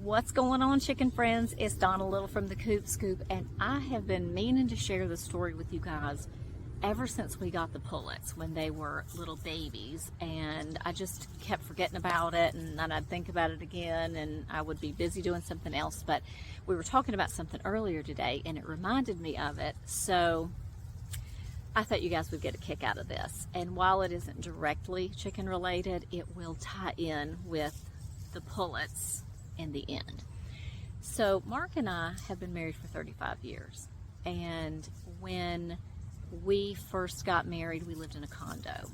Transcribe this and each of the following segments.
What's going on, chicken friends? It's Donna Little from the Coop Scoop, and I have been meaning to share this story with you guys ever since we got the pullets when they were little babies, and I just kept forgetting about it, and then I'd think about it again and I would be busy doing something else. But we were talking about something earlier today and it reminded me of it, so I thought you guys would get a kick out of this. And while it isn't directly chicken related, it will tie in with the pullets in the end. So Mark and I have been married for 35 years, and when we first got married we lived in a condo,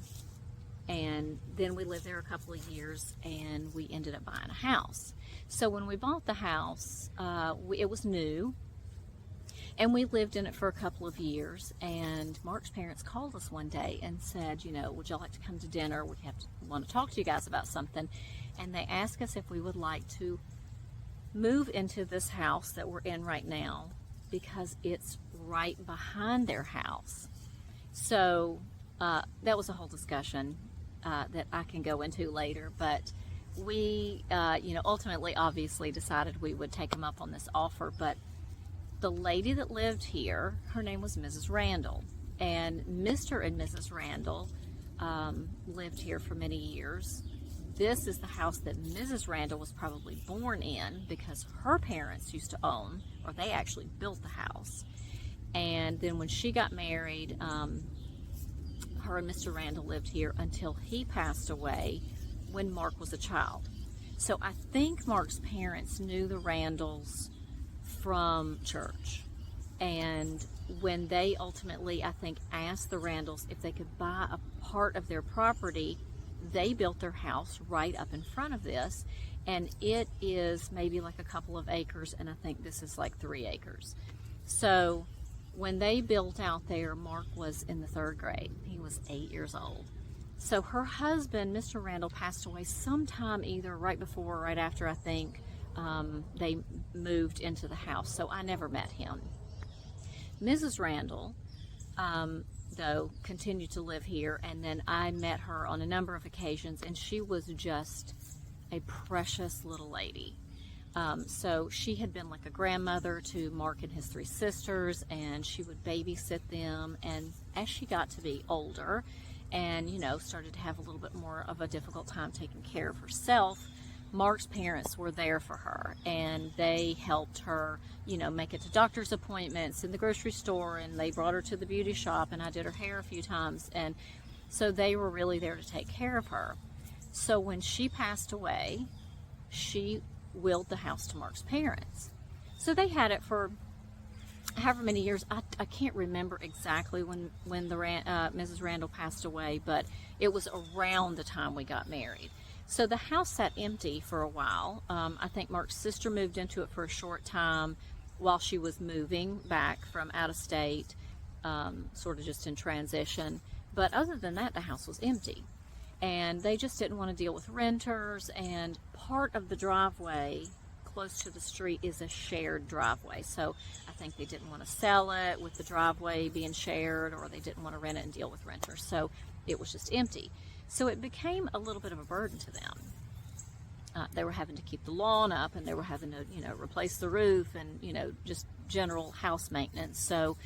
and then we lived there a couple of years and we ended up buying a house. So when we bought the house, it was new and we lived in it for a couple of years, and Mark's parents called us one day and said, you know, would y'all like to come to dinner? We want to talk to you guys about something. And they asked us if we would like to move into this house that we're in right now because it's right behind their house. So that was a whole discussion that I can go into later, but we ultimately obviously decided we would take them up on this offer. But the lady that lived here, her name was Mrs. Randall, and Mr. and Mrs. Randall lived here for many years. This is the house that Mrs. Randall was probably born in because her parents used to own, or they actually built the house. And then when she got married, her and Mr. Randall lived here until he passed away when Mark was a child. So I think Mark's parents knew the Randalls from church. And when they ultimately, I think, asked the Randalls if they could buy a part of their property, they built their house right up in front of this, and it is maybe like a couple of acres, and I think this is like 3 acres. So when they built out there, Mark was in the 3rd grade. He was 8 years old. So her husband, Mr. Randall, passed away sometime either right before or right after, I think, they moved into the house. So I never met him. Mrs. Randall, though, continued to live here, and then I met her on a number of occasions, and she was just a precious little lady. So she had been like a grandmother to Mark and his 3 sisters, and she would babysit them. And as she got to be older and, you know, started to have a little bit more of a difficult time taking care of herself, Mark's parents were there for her, and they helped her, you know, make it to doctor's appointments in the grocery store, and they brought her to the beauty shop, and I did her hair a few times, and so they were really there to take care of her. So when she passed away, she willed the house to Mark's parents. So they had it for however many years. I can't remember exactly when Mrs. Randall passed away, but it was around the time we got married. So the house sat empty for a while. I think Mark's sister moved into it for a short time while she was moving back from out of state, sort of just in transition. But other than that, the house was empty. And they just didn't want to deal with renters, and part of the driveway close to the street is a shared driveway. So I think they didn't want to sell it with the driveway being shared, or they didn't want to rent it and deal with renters. So it was just empty. So it became a little bit of a burden to them. They were having to keep the lawn up, and they were having to, you know, replace the roof, and, you know, just general house maintenance. So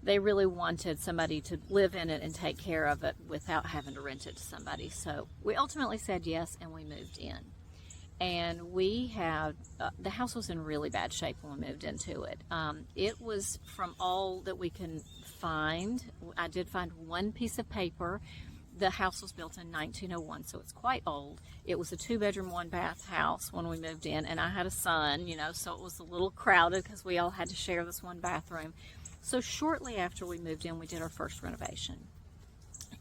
they really wanted somebody to live in it and take care of it without having to rent it to somebody. So we ultimately said yes, and we moved in. And we had, the house was in really bad shape when we moved into it. It was, from all that we can find, I did find one piece of paper. The house was built in 1901, so it's quite old. It was a 2-bedroom, 1-bath house when we moved in, and I had a son, you know, so it was a little crowded because we all had to share this one bathroom. So shortly after we moved in, we did our first renovation.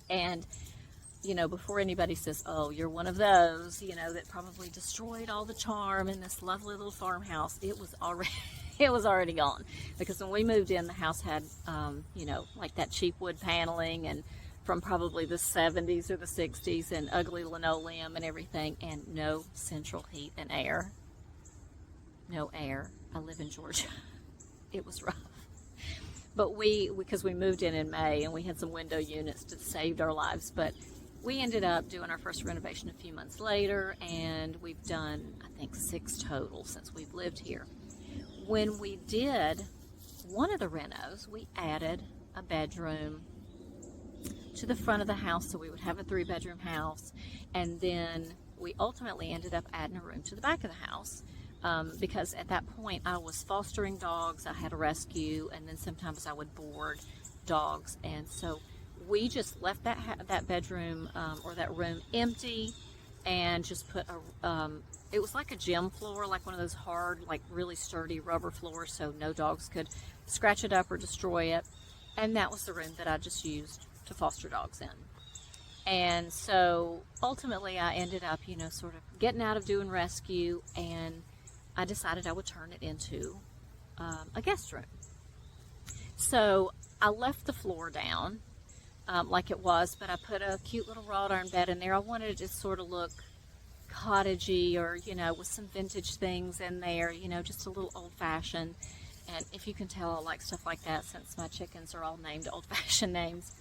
And, you know, before anybody says, oh, you're one of those, you know, that probably destroyed all the charm in this lovely little farmhouse, it was already gone. Because when we moved in, the house had, you know, like that cheap wood paneling, and from probably the 70s or the 60s, and ugly linoleum and everything, and no central heat and air. No air. I live in Georgia. It was rough. But because we moved in May, and we had some window units that saved our lives, but we ended up doing our first renovation a few months later, and we've done, I think, 6 total since we've lived here. When we did one of the renos, we added a bedroom to the front of the house, so we would have a 3-bedroom house, and then we ultimately ended up adding a room to the back of the house, because at that point I was fostering dogs, I had a rescue, and then sometimes I would board dogs, and so we just left that bedroom or that room empty, and just put it was like a gym floor, like one of those hard, like really sturdy rubber floors, so no dogs could scratch it up or destroy it. And that was the room that I just used to foster dogs in. And so ultimately I ended up, sort of getting out of doing rescue, and I decided I would turn it into a guest room. So I left the floor down like it was, but I put a cute little wrought iron bed in there. I wanted it to sort of look cottagey, or with some vintage things in there, just a little old-fashioned. And if you can tell, I like stuff like that since my chickens are all named old-fashioned names.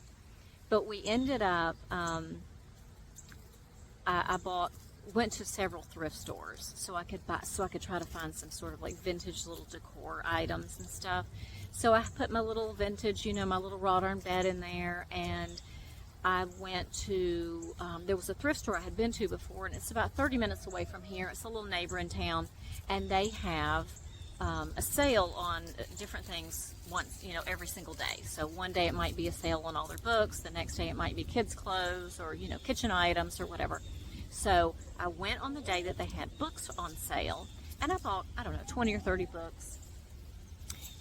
But we ended up, I went to several thrift stores so I could try to find some sort of like vintage little decor items and stuff. So I put my little vintage, my little wrought iron bed in there, and I went to, there was a thrift store I had been to before, and it's about 30 minutes away from here. It's a little neighbor in town, and they have a sale on different things once, every single day. So one day it might be a sale on all their books, the next day it might be kids' clothes or, kitchen items or whatever. So I went on the day that they had books on sale, and I bought, 20 or 30 books.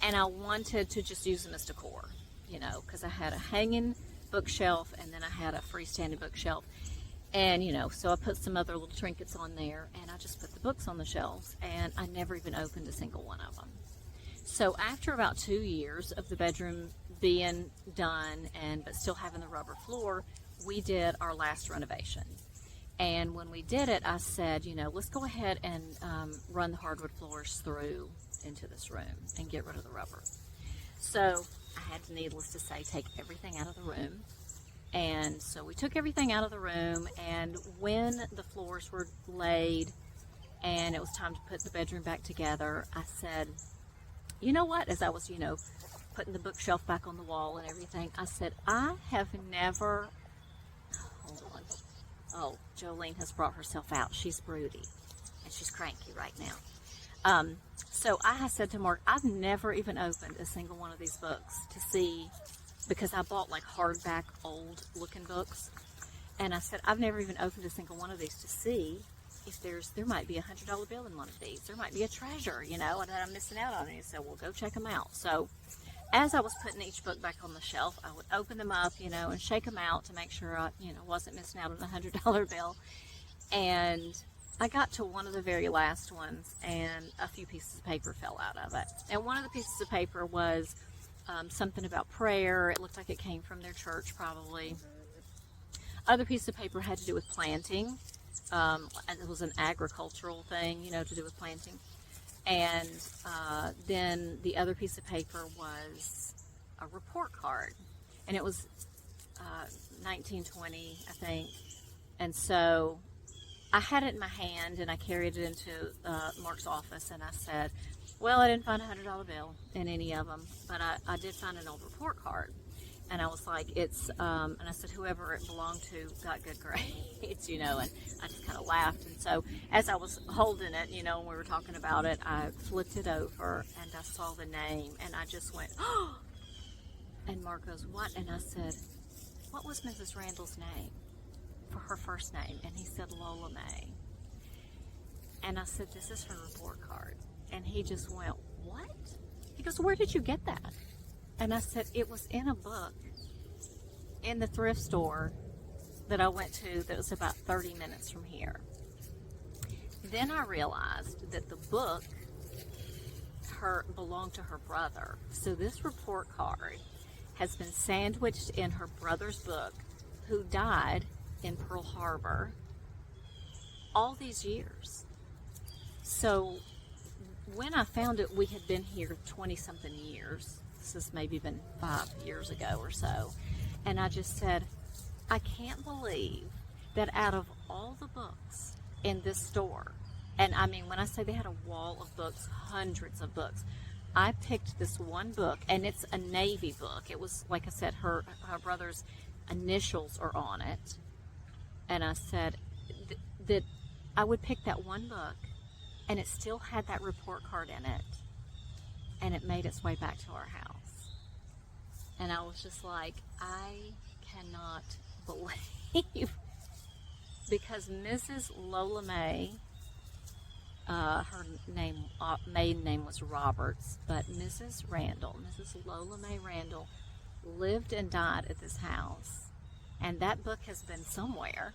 And I wanted to just use them as decor, because I had a hanging bookshelf, and then I had a freestanding bookshelf. And, so I put some other little trinkets on there, and I just put the books on the shelves, and I never even opened a single one of them. So after about 2 years of the bedroom being done, but still having the rubber floor, we did our last renovation. And when we did it, I said, let's go ahead and run the hardwood floors through into this room and get rid of the rubber. So I had, needless to say, take everything out of the room. And so we took everything out of the room, and when the floors were laid and it was time to put the bedroom back together, I said, you know what, as I was, putting the bookshelf back on the wall and everything, I said, I have never, hold on, oh, Jolene has brought herself out. She's broody, and she's cranky right now. So I said to Mark, I've never even opened a single one of these books to see, because I bought like hardback old looking books, and I said, I've never even opened a single one of these to see if there might be $100 bill in one of these. There might be a treasure, and that I'm missing out on. And he said, well, go check them out. So as I was putting each book back on the shelf, I would open them up, and shake them out to make sure I, wasn't missing out on a $100 bill. And I got to one of the very last ones, and a few pieces of paper fell out of it. And one of the pieces of paper was something about prayer. It looked like it came from their church, probably. Other piece of paper had to do with planting. It was an agricultural thing, to do with planting. And then the other piece of paper was a report card, and it was 1920, I think. And so I had it in my hand, and I carried it into Mark's office, and I said, well, I didn't find a $100 bill in any of them, but I did find an old report card. And I was like, and I said, whoever it belonged to got good grades, and I just kind of laughed. And so as I was holding it, and we were talking about it, I flipped it over, and I saw the name, and I just went, oh! And Mark goes, what? And I said, what was Mrs. Randall's name for her first name? And he said, Lola May. And I said, this is her report card. And he just went, what? He goes, where did you get that? And I said, it was in a book in the thrift store that I went to that was about 30 minutes from here. Then I realized that the book belonged to her brother. So this report card has been sandwiched in her brother's book, who died in Pearl Harbor all these years. So when I found it, we had been here 20-something years. This has maybe been 5 years ago or so. And I just said, I can't believe that out of all the books in this store, and I mean, when I say they had a wall of books, hundreds of books, I picked this one book, and it's a Navy book. It was, like I said, her brother's initials are on it. And I said that I would pick that one book, and it still had that report card in it. And it made its way back to our house. And I was just like, I cannot believe, because Mrs. Lola May, her name, maiden name was Roberts, but Mrs. Lola May Randall, lived and died at this house. And that book has been somewhere,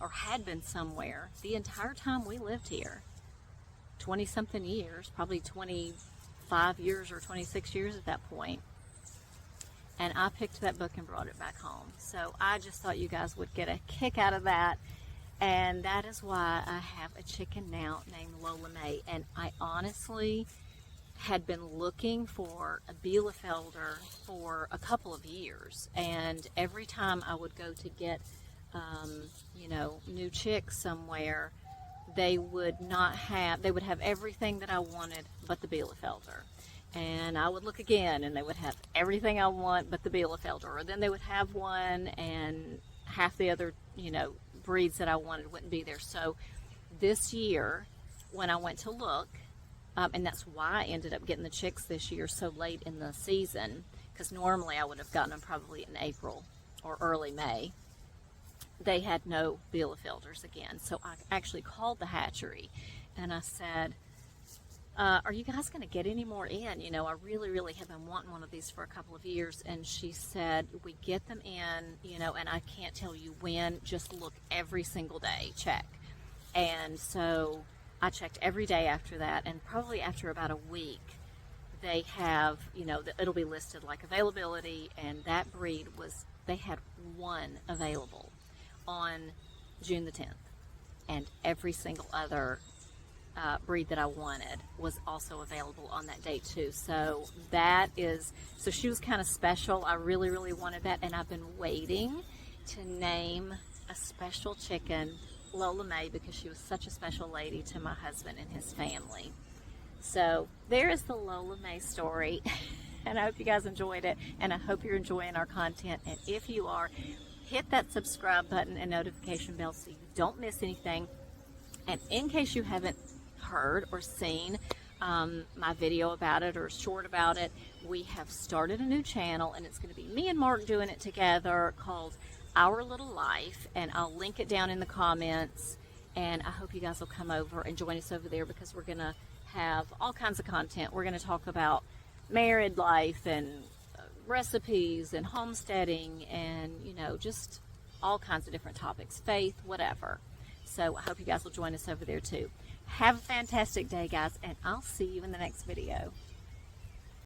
or had been somewhere, the entire time we lived here. 20-something years, probably 25 years or 26 years at that point. And I picked that book and brought it back home. So I just thought you guys would get a kick out of that. And that is why I have a chicken now named Lola May. And I honestly had been looking for a Bielefelder for a couple of years. And every time I would go to get, new chicks somewhere, they would have everything that I wanted but the Bielefelder. And I would look again, and they would have everything I want but the Bielefelder. Or then they would have one, and half the other, breeds that I wanted wouldn't be there. So this year, when I went to look, and that's why I ended up getting the chicks this year so late in the season, because normally I would have gotten them probably in April or early May. They had no Bielefelders again. So I actually called the hatchery, and I said, are you guys going to get any more in? I really, really have been wanting one of these for a couple of years. And she said, we get them in, and I can't tell you when, just look every single day, check. And so I checked every day after that, and probably after about a week, they have, it'll be listed like availability, and that breed they had one available on June the 10th. And every single other breed that I wanted was also available on that day too. So she was kind of special. I really, really wanted that, and I've been waiting to name a special chicken Lola May, because she was such a special lady to my husband and his family. So there is the Lola May story, and I hope you guys enjoyed it, and I hope you're enjoying our content. And if you are, hit that subscribe button and notification bell so you don't miss anything. And in case you haven't heard or seen my video about it or short about it, we have started a new channel, and it's going to be me and Mark doing it together, called Our Little Life, and I'll link it down in the comments. And I hope you guys will come over and join us over there, because we're going to have all kinds of content. We're going to talk about married life and recipes and homesteading, and just all kinds of different topics, faith, whatever. So I hope you guys will join us over there too. Have a fantastic day, guys, and I'll see you in the next video.